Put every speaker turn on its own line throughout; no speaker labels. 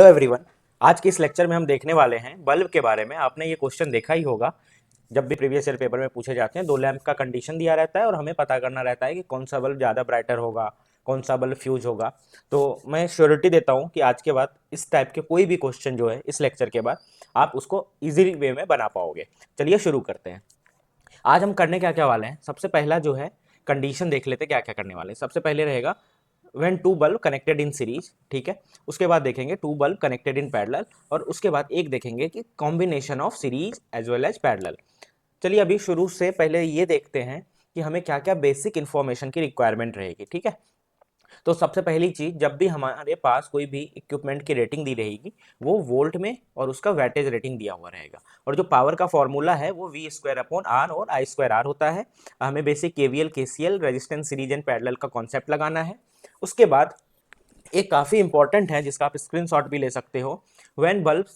Hello everyone. आज के इस लेक्चर में हम देखने वाले हैं बल्ब के बारे में। आपने ये क्वेश्चन देखा ही होगा, जब भी प्रीवियस ईयर पेपर में पूछे जाते हैं, दो लैंप का कंडीशन दिया रहता है और हमें पता करना रहता है कि कौन सा बल्ब ज़्यादा ब्राइटर होगा, कौन सा बल्ब फ्यूज होगा। तो मैं श्योरिटी देता हूँ कि आज के बाद इस टाइप के कोई भी क्वेश्चन जो है इस लेक्चर के बाद आप उसको ईजिली वे में बना पाओगे। चलिए शुरू करते हैं। आज हम करने क्या क्या वाले हैं, सबसे पहला जो है कंडीशन देख लेते हैं क्या क्या करने वाले हैं। सबसे पहले रहेगा when two bulb connected in series, ठीक है। उसके बाद देखेंगे two bulb connected in parallel, और उसके बाद एक देखेंगे कि combination of series as well as parallel. चलिए अभी शुरू से पहले ये देखते हैं कि हमें क्या क्या बेसिक इंफॉर्मेशन की रिक्वायरमेंट रहेगी, ठीक है। तो सबसे पहली चीज, जब भी हमारे पास कोई भी इक्विपमेंट की रेटिंग दी रहेगी वो वोल्ट में और उसका वैटेज रेटिंग दिया हुआ रहेगा, और जो पावर का फॉर्मूला है वो वी स्क्वायर अपॉन आर और आई स्क्वायर आर होता है। हमें basic KVL KCL resistance series and parallel का कॉन्सेप्ट लगाना है। उसके बाद एक काफी इंपॉर्टेंट है जिसका आप स्क्रीनशॉट भी ले सकते हो। व्हेन बल्ब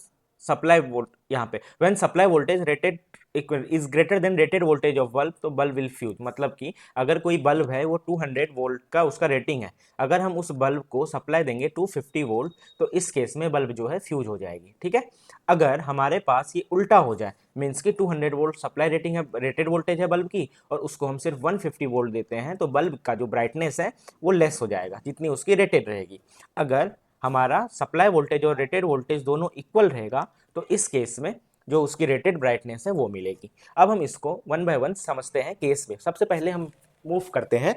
सप्लाई वोल्ट, यहाँ पे when supply voltage rated is greater than rated voltage of bulb, तो बल्ब विल फ्यूज। मतलब कि अगर कोई बल्ब है वो 200 वोल्ट का उसका रेटिंग है, अगर हम उस बल्ब को सप्लाई देंगे 250 वोल्ट, तो इस केस में बल्ब जो है फ्यूज हो जाएगी, ठीक है। अगर हमारे पास ये उल्टा हो जाए, मीन्स की 200 वोल्ट सप्लाई रेटिंग है, रेटेड वोल्टेज है बल्ब की, और उसको हम सिर्फ 150 वोल्ट देते हैं, तो बल्ब का जो ब्राइटनेस है वो लेस हो जाएगा जितनी उसकी रेटेड रहेगी। अगर हमारा सप्लाई वोल्टेज और रेटेड वोल्टेज दोनों इक्वल रहेगा, तो इस केस में जो उसकी रेटेड ब्राइटनेस है वो मिलेगी। अब हम इसको वन बाय वन समझते हैं केस में। सबसे पहले हम मूव करते हैं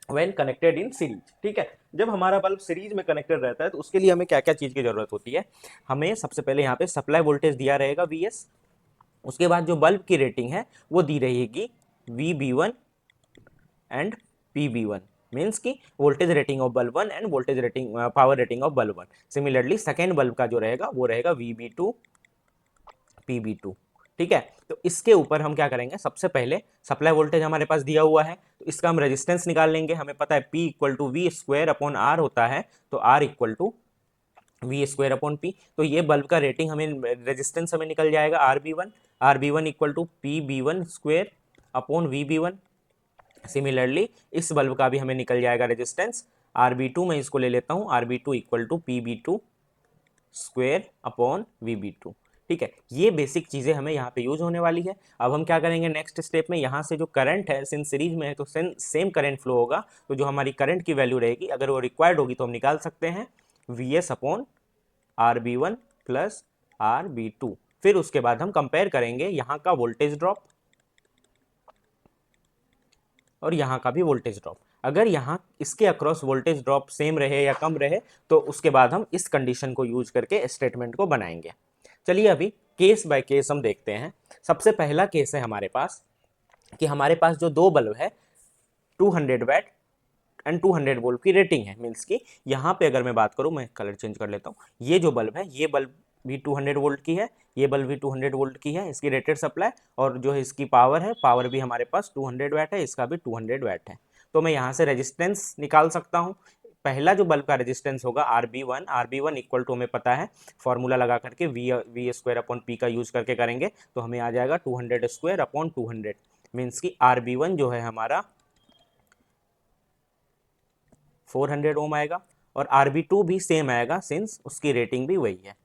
व्हेन कनेक्टेड इन सीरीज, ठीक है। जब हमारा बल्ब सीरीज में कनेक्टेड रहता है तो उसके लिए हमें क्या क्या चीज की जरूरत होती है। हमें सबसे पहले यहाँ पे सप्लाई वोल्टेज दिया रहेगा Vs। उसके बाद जो बल्ब की रेटिंग है वो दी रहेगी VB1 एंड PB1, मीन्स की voltage rating of bulb 1 end voltage rating power rating of bulb 1। Similarly second bulb का जो रहेगा वो रहेगा VB2 PB2, ठीक है। तो इसके ऊपर हम क्या करेंगे, सबसे पहले सप्लाई वोल्टेज हमारे पास दिया हुआ है तो इसका हम रेजिस्टेंस निकाल लेंगे। हमें पता है P equal to V square upon R होता है, तो R equal to V square upon P. तो ये बल्ब का रेटिंग हमें, रेजिस्टेंस हमें निकल जाएगा R B one equal to PB1 square upon VB1। Similarly इस बल्ब का भी हमें निकल जाएगा रेजिस्टेंस RB2, मैं इसको ले लेता हूँ, RB2 equal to PB2 square upon VB2, ठीक है। ये बेसिक चीजें हमें यहाँ पे यूज होने वाली है। अब हम क्या करेंगे नेक्स्ट स्टेप में, यहाँ से जो करंट है सिंस सीरीज में है तो सेम करंट फ्लो होगा, तो जो हमारी करंट की वैल्यू रहेगी अगर वो रिक्वायर्ड होगी तो हम निकाल सकते हैं VS upon RB1 plus RB2। फिर उसके बाद हम कंपेयर करेंगे यहाँ का वोल्टेज ड्रॉप और यहाँ का भी वोल्टेज ड्रॉप। अगर यहाँ इसके अक्रॉस वोल्टेज ड्रॉप सेम रहे या कम रहे तो उसके बाद हम इस कंडीशन को यूज करके स्टेटमेंट को बनाएंगे। चलिए अभी केस बाय केस हम देखते हैं। सबसे पहला केस है हमारे पास कि हमारे पास जो दो बल्ब है 200 वैट एंड 200 वोल्ट की रेटिंग है, मीन्स की यहाँ पे अगर मैं बात करूँ, मैं कलर चेंज कर लेता हूँ, ये जो बल्ब है ये बल्ब भी 200 वोल्ट की है, ये बल्ब भी 200 वोल्ट की है, इसकी रेटेड सप्लाई, और जो है इसकी पावर है, पावर भी हमारे पास 200 वैट है, इसका भी 200 वैट है। तो मैं यहाँ से रेजिस्टेंस निकाल सकता हूँ। पहला जो बल्ब का रेजिस्टेंस होगा R B one equal to, हमें पता है फॉर्मूला लगा करके वी स्क्वायर अपॉन पी का यूज करके करेंगे तो हमें आ जाएगा 200 स्क्वायर अपॉन 200, मीन्स की RB1 जो है हमारा 400 ओम आएगा, और RB2 भी सेम आएगा सिंस उसकी रेटिंग भी वही है।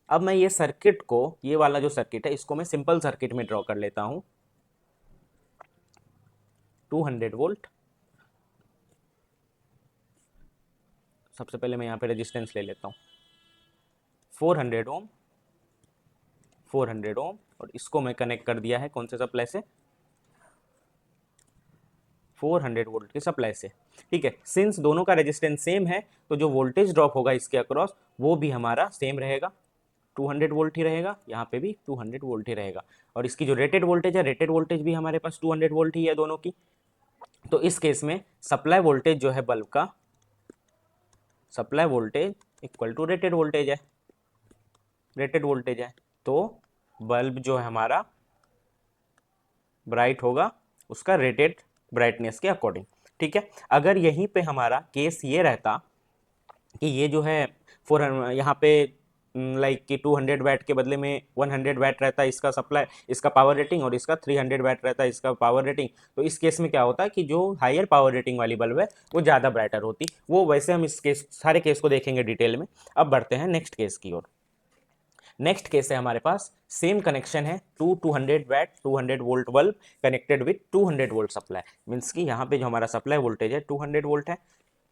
अब मैं ये सर्किट को, ये वाला जो सर्किट है इसको मैं सिंपल सर्किट में ड्रॉ कर लेता हूं। 200 वोल्ट, सबसे पहले मैं यहाँ पे रेजिस्टेंस ले लेता हूँ 400 ओम, 400 ओम, और इसको मैं कनेक्ट कर दिया है कौन से सप्लाई से, 400 वोल्ट की सप्लाई से, ठीक है। सिंस दोनों का रेजिस्टेंस सेम है तो जो वोल्टेज ड्रॉप होगा इसके अक्रॉस वो भी हमारा सेम रहेगा, 200 वोल्ट ही रहेगा, यहाँ पे भी 200 वोल्ट ही रहेगा। और इसकी जो रेटेड वोल्टेज है, रेटेड वोल्टेज भी हमारे पास 200 वोल्ट ही है दोनों की। तो इस केस में सप्लाई वोल्टेज जो है बल्ब का, supply voltage equal to rated voltage है, रेटेड वोल्टेज है, तो बल्ब जो है हमारा ब्राइट होगा उसका रेटेड ब्राइटनेस के अकॉर्डिंग, ठीक है। अगर यहीं पे हमारा केस ये रहता कि ये जो है फोर यहाँ पे लाइक कि 200 वैट के बदले में 100 वैट रहता है इसका सप्लाई, इसका पावर रेटिंग, और इसका 300 वैट रहता है इसका पावर रेटिंग, तो इस केस में क्या होता है कि जो हायर पावर रेटिंग वाली बल्ब है वो ज़्यादा ब्राइटर होती। वो वैसे हम इस केस सारे केस को देखेंगे डिटेल में। अब बढ़ते हैं नेक्स्ट केस की ओर। नेक्स्ट केस है हमारे पास, सेम कनेक्शन है, 200 watt 200 volt bulb connected with 200 volt supply. Means कि यहाँ पे जो हमारा सप्लाई वोल्टेज है 200 वोल्ट है।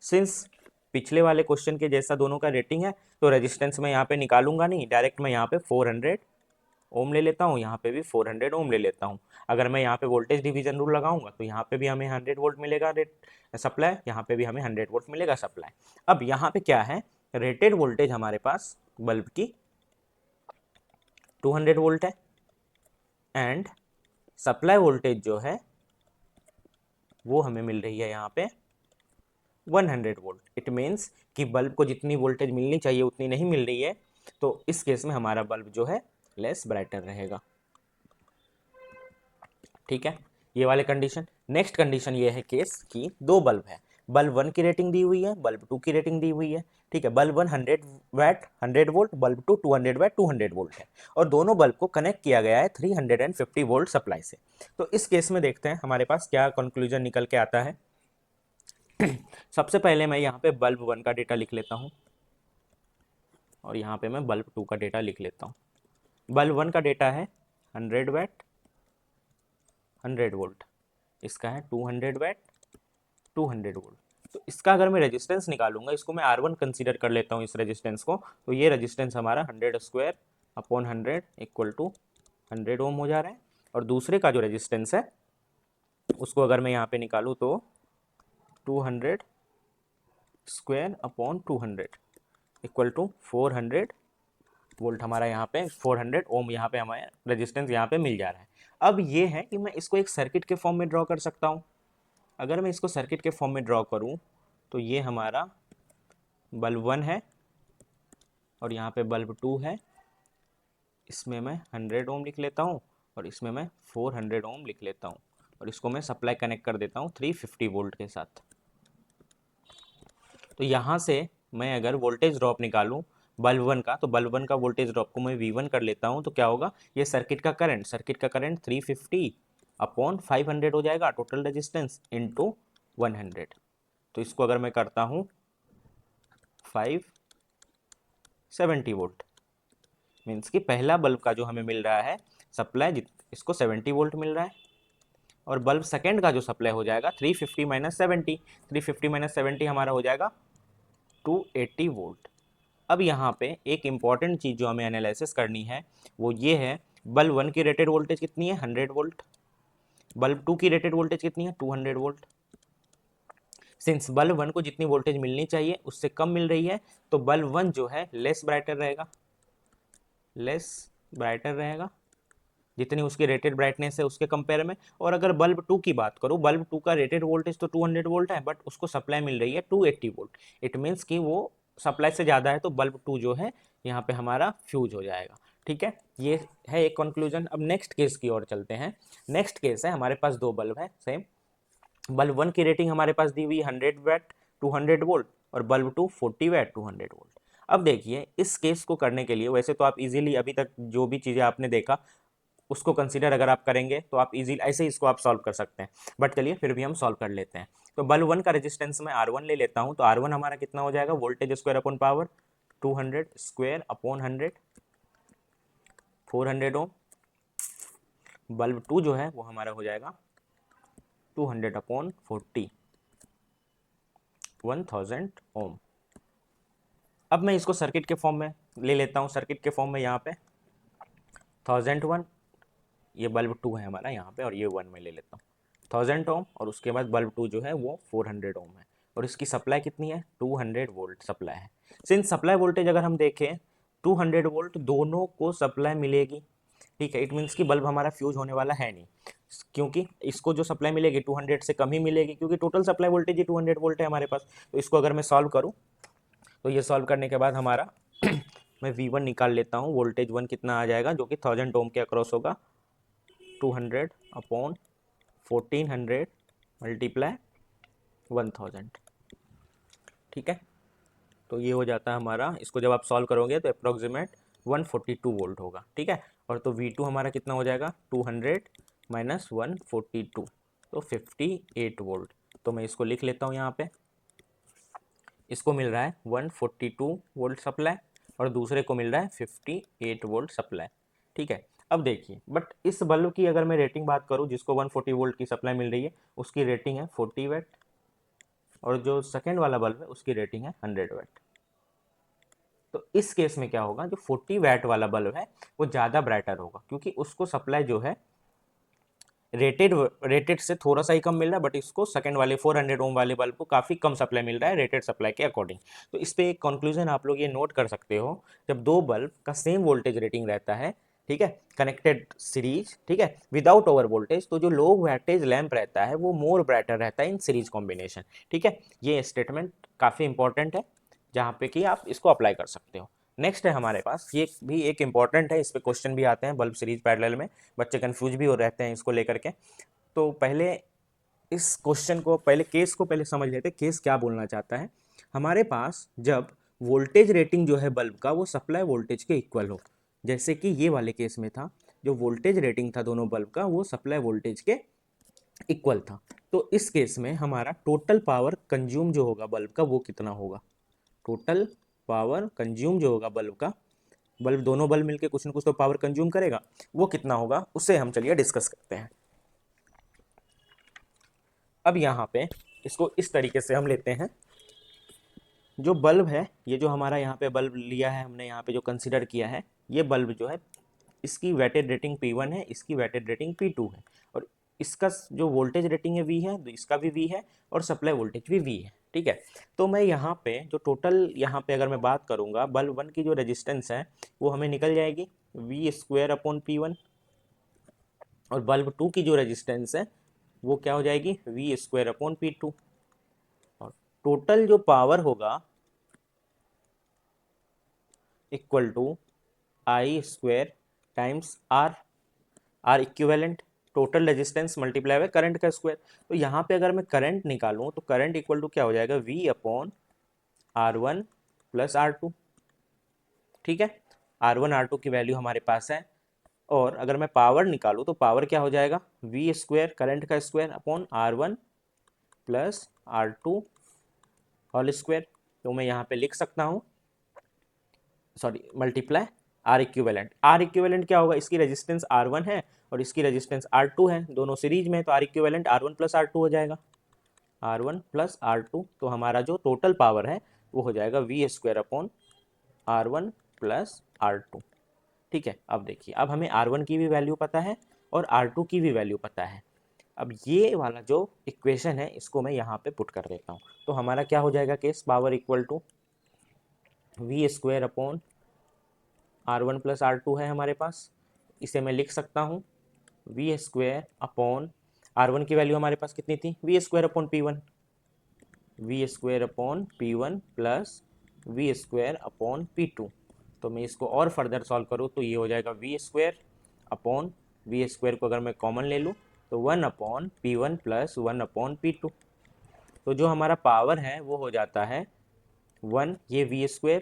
सिंस पिछले वाले क्वेश्चन के जैसा दोनों का रेटिंग है, तो रेजिस्टेंस मैं यहाँ पे निकालूंगा नहीं, डायरेक्ट मैं यहाँ पे 400 ओम ले लेता हूँ, यहाँ पे भी 400 ओम ले लेता हूँ। अगर मैं यहाँ पे वोल्टेज डिवीजन रूल लगाऊंगा तो यहाँ पे भी हमें 100 वोल्ट मिलेगा रेट सप्लाई, यहाँ पे भी हमें 100 वोल्ट मिलेगा सप्लाई। अब यहाँ पे क्या है, रेटेड वोल्टेज हमारे पास बल्ब की 200 वोल्ट है, एंड सप्लाई वोल्टेज जो है वो हमें मिल रही है यहाँ पे 100 वोल्ट। इट मीन्स कि बल्ब को जितनी वोल्टेज मिलनी चाहिए उतनी नहीं मिल रही है, तो इस केस में हमारा बल्ब जो है लेस ब्राइटर रहेगा। ठीक है, ये वाले कंडीशन। नेक्स्ट कंडीशन ये है केस कि दो बल्ब है, बल्ब 1 की रेटिंग दी हुई है, बल्ब 2 की रेटिंग दी हुई है। ठीक है, bulb 1 100 watt 100 volt, bulb 2 200 watt 200 volt है, और दोनों बल्ब को कनेक्ट किया गया है 350 वोल्ट सप्लाई से। तो इस केस में देखते हैं हमारे पास क्या कंक्लूजन निकल के आता है। सबसे पहले मैं यहाँ पे बल्ब 1 का डेटा लिख लेता हूँ, और यहाँ पे मैं बल्ब 2 का डेटा लिख लेता हूँ। बल्ब 1 का डेटा है 100 वैट 100 वोल्ट, इसका है 200 वैट 200 वोल्ट। तो इसका अगर मैं रेजिस्टेंस निकालूंगा, इसको मैं R1 कंसीडर कर लेता हूँ इस रेजिस्टेंस को, तो ये रेजिस्टेंस हमारा 100 स्क्वायर अपॉन 100 इक्वल टू 100 ओम हो जा रहा है। और दूसरे का जो रेजिस्टेंस है उसको अगर मैं यहाँ पे निकालूँ तो 200 square upon 200 equal to 400 volt. हमारा यहाँ पे 400 ओम यहाँ पे हमारा रेजिस्टेंस यहाँ पे मिल जा रहा है। अब ये है कि मैं इसको एक सर्किट के फॉर्म में ड्रॉ कर सकता हूँ। अगर मैं इसको सर्किट के फॉर्म में ड्रॉ करूँ तो ये हमारा बल्ब 1 है, और यहाँ पे बल्ब 2 है, इसमें मैं 100 ओम लिख लेता हूँ, और इसमें मैं 400 ओम लिख लेता हूँ, और इसको मैं सप्लाई कनेक्ट कर देता हूँ 350 वोल्ट के साथ। तो यहाँ से मैं अगर वोल्टेज ड्रॉप निकालूँ बल्ब 1 का, तो बल्ब 1 का वोल्टेज ड्रॉप को मैं V1 कर लेता हूँ, तो क्या होगा, ये सर्किट का करंट 350 अपॉन 500 हो जाएगा टोटल रेजिस्टेंस इनटू 100। तो इसको अगर मैं करता हूँ 570 वोल्ट, मीन्स कि पहला बल्ब का जो हमें मिल रहा है सप्लाई, इसको 70 वोल्ट मिल रहा है, और बल्ब सेकेंड का जो सप्लाई हो जाएगा 350 माइनस 70, 350 माइनस 70 हमारा हो जाएगा 280 वोल्ट। अब यहाँ पे एक इम्पॉर्टेंट चीज़ जो हमें एनालिसिस करनी है वो ये है, बल्ब 1 की रेटेड वोल्टेज कितनी है 100 वोल्ट, बल्ब 2 की रेटेड वोल्टेज कितनी है 200 वोल्ट। सिंस बल्ब 1 को जितनी वोल्टेज मिलनी चाहिए उससे कम मिल रही है, तो बल्ब 1 जो है लेस ब्राइटर रहेगा जितनी उसकी रेटेड ब्राइटनेस है उसके कंपेयर में। और अगर बल्ब 2 की बात करूँ, बल्ब 2 का रेटेड वोल्टेज तो 200 वोल्ट है, बट उसको सप्लाई मिल रही है 280 वोल्ट। इट मीन्स कि वो सप्लाई से ज़्यादा है, तो बल्ब 2 जो है यहाँ पे हमारा फ्यूज हो जाएगा। ठीक है, ये है एक कंक्लूजन। अब नेक्स्ट केस की ओर चलते हैं। नेक्स्ट केस है, हमारे पास दो बल्ब है सेम, बल्ब 1 की रेटिंग हमारे पास दी हुई 100 वैट 200 वोल्ट, और बल्ब 2 40 वैट 200 वोल्ट। अब देखिए इस केस को करने के लिए, वैसे तो आप इजीली अभी तक जो भी चीज़ें आपने देखा उसको कंसीडर अगर आप करेंगे तो आप इजी ऐसे ही इसको आप सॉल्व कर सकते हैं, बट चलिए फिर भी हम सॉल्व कर लेते हैं। तो बल्ब 1 का रेजिस्टेंस मैं R1 ले लेता हूं, तो R1 हमारा कितना हो जाएगा, voltage square upon power 200 square upon 100 400 ओम। बल्ब 2 जो है वो हमारा हो जाएगा 200 अपॉन 40 1000 ओम। अब मैं इसको सर्किट के फॉर्म में ले लेता हूँ, सर्किट के फॉर्म में यहाँ पे 1001, ये बल्ब 2 है हमारा यहाँ पे, और ये 1 में ले लेता हूँ 1000 ओम, और उसके बाद बल्ब 2 जो है वो 400 ओम है, और इसकी सप्लाई कितनी है 200 वोल्ट सप्लाई है। सिंस सप्लाई वोल्टेज अगर हम देखें 200 वोल्ट दोनों को सप्लाई मिलेगी। ठीक है, इट मीन्स कि बल्ब हमारा फ्यूज होने वाला है नहीं, क्योंकि इसको जो सप्लाई मिलेगी 200 से कम ही मिलेगी, क्योंकि टोटल सप्लाई वोल्टेज ही 200 वोल्ट है हमारे पास। तो इसको अगर मैं सॉल्व करूँ, तो ये सॉल्व करने के बाद हमारा मैं V1 निकाल लेता हूँ, वोल्टेज 1 कितना आ जाएगा जो कि 1000 ओम के अक्रॉस होगा, 200 अपॉन 1400 मल्टीप्लाई 1000। ठीक है, तो ये हो जाता है हमारा, इसको जब आप सॉल्व करोगे तो अप्रोक्सीमेट 142 वोल्ट होगा, ठीक है। और तो V2 हमारा कितना हो जाएगा, 200 माइनस 142, तो 58 वोल्ट। तो मैं इसको लिख लेता हूँ यहाँ पे, इसको मिल रहा है 142 वोल्ट सप्लाई और दूसरे को मिल रहा है 58 वोल्ट सप्लाई, ठीक है। अब देखिए, बट इस बल्ब की अगर मैं रेटिंग बात करूँ, जिसको 140 वोल्ट की सप्लाई मिल रही है, उसकी रेटिंग है 40 वाट, और जो सेकेंड वाला बल्ब है उसकी रेटिंग है 100 वाट। तो इस केस में क्या होगा, जो 40 वैट वाला बल्ब है वो ज़्यादा ब्राइटर होगा, क्योंकि उसको सप्लाई जो है रेटेड से थोड़ा सा ही कम मिल रहा है, बट इसको सेकंड वाले 400 ओम वाले बल्ब को काफ़ी कम सप्लाई मिल रहा है रेटेड सप्लाई के अकॉर्डिंग। तो इस पे एक कंक्लूजन आप लोग ये नोट कर सकते हो, जब दो बल्ब का सेम वोल्टेज रेटिंग रहता है, ठीक है, कनेक्टेड सीरीज, ठीक है, विदाउट ओवर वोल्टेज, तो जो लो वोल्टेज लैंप रहता है वो मोर ब्राइटर रहता है इन सीरीज कॉम्बिनेशन, ठीक है। ये स्टेटमेंट काफ़ी इंपॉर्टेंट है, जहाँ पे कि आप इसको अप्लाई कर सकते हो। नेक्स्ट है हमारे पास, ये भी एक इंपॉर्टेंट है, इस पे क्वेश्चन भी आते हैं बल्ब सीरीज पैरेलल में, बच्चे कंफ्यूज भी हो रहते हैं इसको लेकर के। तो पहले इस क्वेश्चन को, पहले केस को पहले समझ लेते हैं, केस क्या बोलना चाहता है। हमारे पास जब वोल्टेज रेटिंग जो है बल्ब का वो सप्लाई वोल्टेज के इक्वल हो, जैसे कि ये वाले केस में था, जो वोल्टेज रेटिंग था दोनों बल्ब का वो सप्लाई वोल्टेज के इक्वल था, तो इस केस में हमारा टोटल पावर कंज्यूम जो होगा बल्ब का वो कितना होगा, टोटल पावर कंज्यूम जो होगा बल्ब का, बल्ब दोनों बल्ब मिलके कुछ ना कुछ तो पावर कंज्यूम करेगा, वो कितना होगा उसे हम चलिए डिस्कस करते हैं। अब यहाँ पे इसको इस तरीके से हम लेते हैं, जो बल्ब है, ये जो हमारा यहाँ पे बल्ब लिया है हमने, यहाँ पे जो कंसीडर किया है, ये बल्ब जो है इसकी वेटेड रेटिंग P1 है, इसकी वेटेड रेटिंग P2 है, और इसका जो वोल्टेज रेटिंग है V है, तो इसका भी V है, और सप्लाई वोल्टेज भी V है, ठीक है। तो मैं यहाँ पे जो टोटल, यहाँ पे अगर मैं बात करूँगा, बल्ब 1 की जो रेजिस्टेंस है वो हमें निकल जाएगी V² अपॉन P1, और बल्ब 2 की जो रेजिस्टेंस है वो क्या हो जाएगी, V² अपॉन P2, और टोटल जो पावर होगा equal to I² times R equivalent, total resistance multiply by current का स्क्वायर। तो यहाँ पे अगर मैं करंट निकालूं तो करंट इक्वल टू क्या हो जाएगा, V upon R1 plus R2, ठीक है। R1 R2 की वैल्यू हमारे पास है, और अगर मैं पावर निकालूं तो पावर क्या हो जाएगा, V² करंट का square upon R1 plus R2 whole square. तो मैं यहाँ पे लिख सकता हूँ, सॉरी मल्टीप्लाई आर इक्विवेलेंट क्या होगा, इसकी रेजिस्टेंस R1 है और इसकी रेजिस्टेंस R2 है, दोनों सीरीज में, तो are equivalent R1 plus R2 हो जाएगा, R1 प्लस R2। तो हमारा जो टोटल पावर है वो हो जाएगा V² upon R1 plus R2, ठीक है। अब देखिए, अब हमें R1 की भी वैल्यू पता है और R2 की भी वैल्यू पता है। अब ये वाला जो इक्वेशन है इसको मैं यहाँ पे पुट कर देता हूँ, तो हमारा क्या हो जाएगा case, power equal to V² upon R1 plus R2 है हमारे पास, इसे मैं लिख सकता हूँ V² अपॉन R1 की वैल्यू हमारे पास कितनी थी, V² upon P1, V² upon P1 plus V² upon P2। तो मैं इसको और फर्दर सॉल्व करूँ तो ये हो जाएगा V² अपॉन V² को अगर मैं कॉमन ले लूँ तो 1 upon P1 plus 1 upon P2। तो जो हमारा पावर है वो हो जाता है 1, ये V²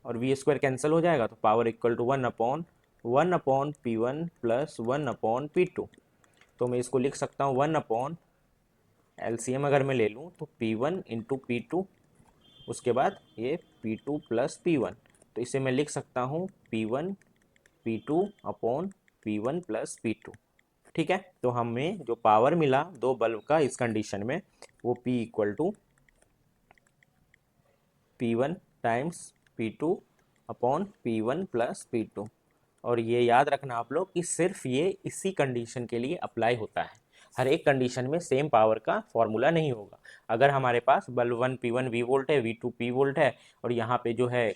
और V² कैंसिल हो जाएगा, तो power equal to 1 upon P1 plus 1 upon P2। तो मैं इसको लिख सकता हूँ 1 अपॉन LCM अगर मैं ले लूँ तो P1 इंटू P2, उसके बाद ये P2 प्लस P1, तो इसे मैं लिख सकता हूँ P1 P2 upon P1 plus P2, ठीक है। तो हमें जो पावर मिला दो बल्ब का इस कंडीशन में वो P equal to P1 times P2 upon P1 plus P2। और ये याद रखना आप लोग कि सिर्फ ये इसी कंडीशन के लिए अप्लाई होता है, हर एक कंडीशन में सेम पावर का फॉर्मूला नहीं होगा। अगर हमारे पास बल्ब 1 P1 V वोल्ट है, V2 P वोल्ट है, और यहाँ पे जो है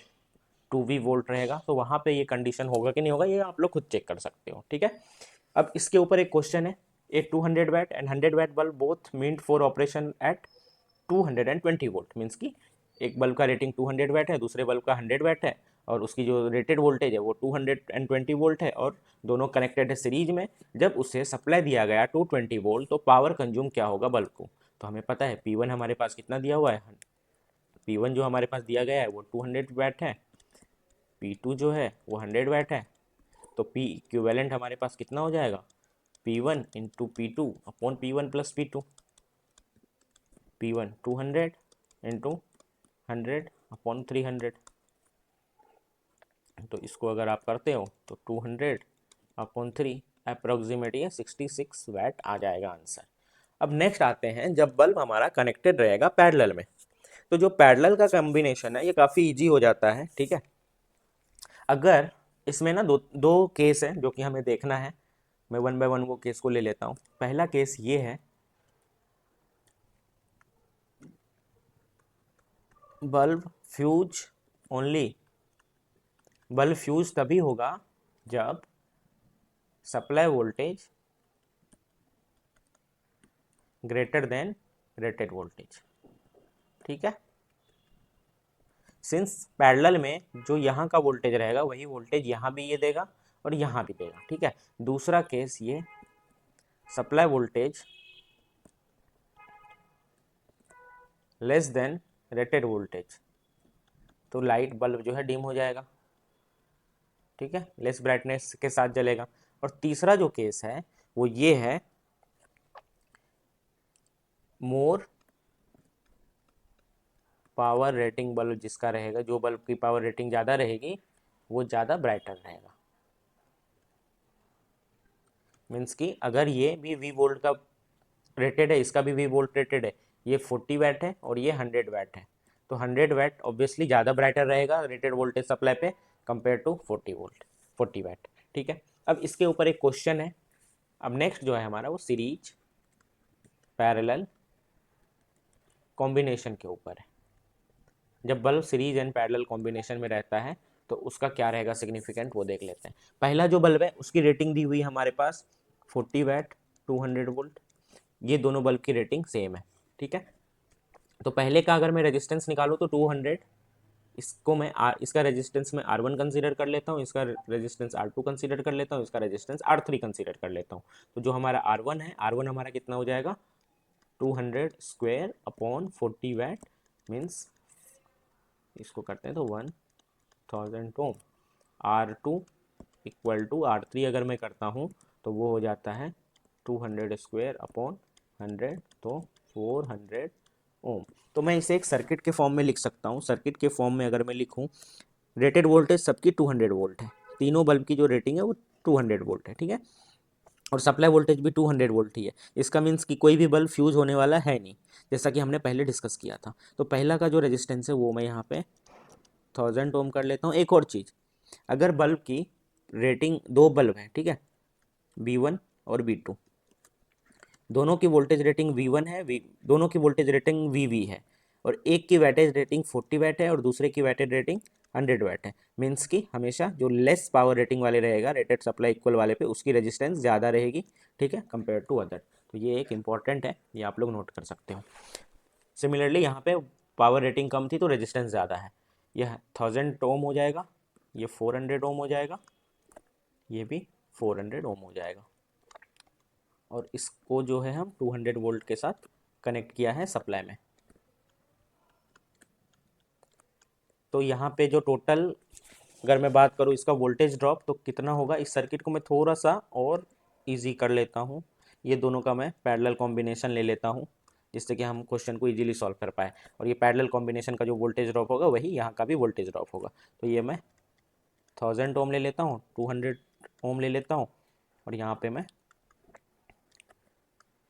2V वोल्ट रहेगा, तो वहाँ पे ये कंडीशन होगा कि नहीं होगा ये आप लोग खुद चेक कर सकते हो, ठीक है। अब इसके ऊपर एक क्वेश्चन है, a 200 watt and 100 watt bulb both meant for operation at 220 volt, means की एक बल्ब का रेटिंग 200 वैट है, दूसरे बल्ब का 100 वैट है, और उसकी जो रेटेड वोल्टेज है वो 220 वोल्ट है, और दोनों कनेक्टेड है सीरीज में। जब उसे सप्लाई दिया गया 220 वोल्ट, तो पावर कंज्यूम क्या होगा बल्ब को, तो हमें पता है P1 हमारे पास कितना दिया हुआ है P1 जो हमारे पास दिया गया है वो 200 वाट है, P2 जो है वो 100 वाट है। तो P इक्विवेलेंट हमारे पास कितना हो जाएगा, P1 into P2 upon P1 plus P2। P1 200 into 100 upon 300। तो इसको अगर आप करते हो तो 200 अपॉन 3 अप्रोक्सीमेट ये 66 वाट आ जाएगा आंसर। अब नेक्स्ट आते हैं जब बल्ब हमारा कनेक्टेड रहेगा पैरेलल में। तो जो पैरेलल का कॉम्बिनेशन है ये काफ़ी इजी हो जाता है, ठीक है। अगर इसमें ना दो दो केस है जो कि हमें देखना है, मैं वन बाय वन वो केस को ले लेता हूँ। पहला केस ये है, bulb fuse only, bulb fuse तभी होगा जब supply voltage greater than rated voltage, ठीक है। सिंस पैरेलल में जो यहाँ का वोल्टेज रहेगा वही वोल्टेज यहाँ भी ये देगा और यहाँ भी देगा, ठीक है। दूसरा केस ये, supply voltage less than rated voltage, तो लाइट बल्ब जो है डिम हो जाएगा, ठीक है, लेस ब्राइटनेस के साथ जलेगा। और तीसरा जो केस है वो ये है, मोर पावर रेटिंग बल्ब जिसका रहेगा, जो बल्ब की पावर रेटिंग ज़्यादा रहेगी वो ज़्यादा ब्राइटर रहेगा। मीन्स कि अगर ये भी वी वोल्ट का रेटेड है, इसका भी वी वोल्ट रेटेड है, ये 40 वाट है और ये 100 वाट है, तो 100 वाट ऑब्वियसली ज़्यादा ब्राइटर रहेगा रेटेड वोल्टेज सप्लाई पे कंपेयर टू 40 वाट, ठीक है। अब इसके ऊपर एक क्वेश्चन है। अब नेक्स्ट जो है हमारा वो सीरीज पैरेलल कॉम्बिनेशन के ऊपर है। जब bulb series and parallel combination में रहता है तो उसका क्या रहेगा सिग्निफिकेंट, वो देख लेते हैं। पहला जो बल्ब है उसकी रेटिंग दी हुई है हमारे पास 40 वाट 200 वोल्ट, ये दोनों बल्ब की रेटिंग सेम है, ठीक है। तो पहले का अगर मैं रेजिस्टेंस निकालूँ तो 200, इसको मैं इसका रेजिस्टेंस मैं R1 कंसीडर कर लेता हूँ, इसका रेजिस्टेंस R2 कंसीडर कर लेता हूँ, इसका रेजिस्टेंस R3 कंसीडर कर लेता हूँ। तो जो हमारा R1 है, R1 हमारा कितना हो जाएगा 200 स्क्वायर अपॉन 40 वाट, मीन्स इसको करते हैं तो 1000 ओम। R2 इक्वल टू R3 अगर मैं करता हूँ तो वो हो जाता है 200 स्क्वायर अपॉन 100, तो 400 ओम। तो मैं इसे एक सर्किट के फॉर्म में लिख सकता हूँ। सर्किट के फॉर्म में अगर मैं लिखूँ, रेटेड वोल्टेज सबकी 200 वोल्ट है, तीनों बल्ब की जो रेटिंग है वो 200 वोल्ट है, ठीक है। और सप्लाई वोल्टेज भी 200 वोल्ट ही है। इसका मीन्स कि कोई भी बल्ब फ्यूज होने वाला है नहीं, जैसा कि हमने पहले डिस्कस किया था। तो पहला का जो रेजिस्टेंस है वो मैं यहाँ पे 1000 ओम कर लेता हूँ। एक और चीज़, अगर बल्ब की रेटिंग, दो बल्ब है, ठीक है, B1 और B2, दोनों की वोल्टेज रेटिंग V1 है, दोनों की वोल्टेज रेटिंग VV है, और एक की वैटेज रेटिंग 40 वाट है और दूसरे की वैटेज रेटिंग 100 वाट है। मीन्स कि हमेशा जो लेस पावर रेटिंग वाले रहेगा, रेटेड सप्लाई इक्वल वाले पे, उसकी रेजिस्टेंस ज़्यादा रहेगी, ठीक है, कंपेयर टू अदर। तो ये एक इंपॉर्टेंट है, ये आप लोग नोट कर सकते हो। सिमिलरली यहाँ पे पावर रेटिंग कम थी तो रेजिस्टेंस ज़्यादा है, यह 1000 ओम हो जाएगा, ये 400 ओम हो जाएगा, ये भी 400 ओम हो जाएगा। और इसको जो है हम 200 वोल्ट के साथ कनेक्ट किया है सप्लाई में। तो यहाँ पे जो टोटल, अगर मैं बात करूँ इसका वोल्टेज ड्रॉप तो कितना होगा, इस सर्किट को मैं थोड़ा सा और इजी कर लेता हूँ। ये दोनों का मैं पैरेलल कॉम्बिनेशन ले लेता हूँ जिससे कि हम क्वेश्चन को इजीली सॉल्व कर पाए। और ये पैरेलल कॉम्बिनेशन का जो वोल्टेज ड्रॉप होगा वही यहाँ का भी वोल्टेज ड्रॉप होगा। तो ये मैं 1000 ओम ले लेता हूँ, 200 ओम ले लेता हूँ, और यहाँ पे मैं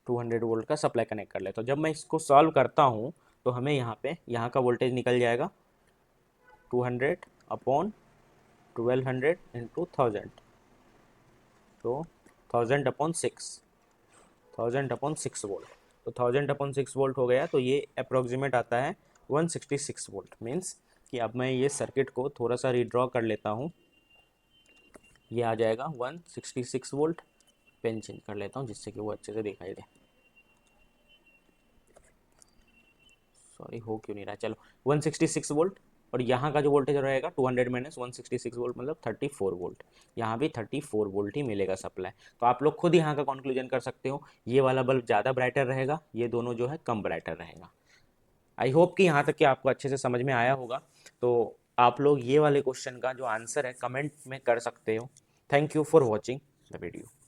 200 वोल्ट का सप्लाई कनेक्ट कर लेता हूँ। जब मैं इसको सॉल्व करता हूँ तो हमें यहाँ पे यहाँ का वोल्टेज निकल जाएगा 200 अपॉन 1200 इंटू 1000, तो 1000 अपॉन 6 वोल्ट। तो 1000 अपॉन 6 वोल्ट हो गया, तो ये अप्रोक्सीमेट आता है 166 वोल्ट। मीन्स कि अब मैं ये सर्किट को थोड़ा सा रीड्रॉ कर लेता हूँ, ये आ जाएगा 166 वोल्ट। पेन चेंज कर लेता हूँ जिससे कि वो अच्छे से दिखाई दे। सॉरी, हो क्यों नहीं रहा, चलो 166 वोल्ट। और यहाँ का जो वोल्टेज रहेगा 200 माइनस 166 वोल्ट मतलब 34 वोल्ट, यहाँ भी 34 वोल्ट ही मिलेगा सप्लाई। तो आप लोग खुद यहाँ का कंक्लूजन कर सकते हो, ये वाला बल्ब ज़्यादा ब्राइटर रहेगा, ये दोनों जो है कम ब्राइटर रहेगा। आई होप कि यहाँ तक कि आपको अच्छे से समझ में आया होगा। तो आप लोग ये वाले क्वेश्चन का जो आंसर है कमेंट में कर सकते हो। Thank you for watching the video.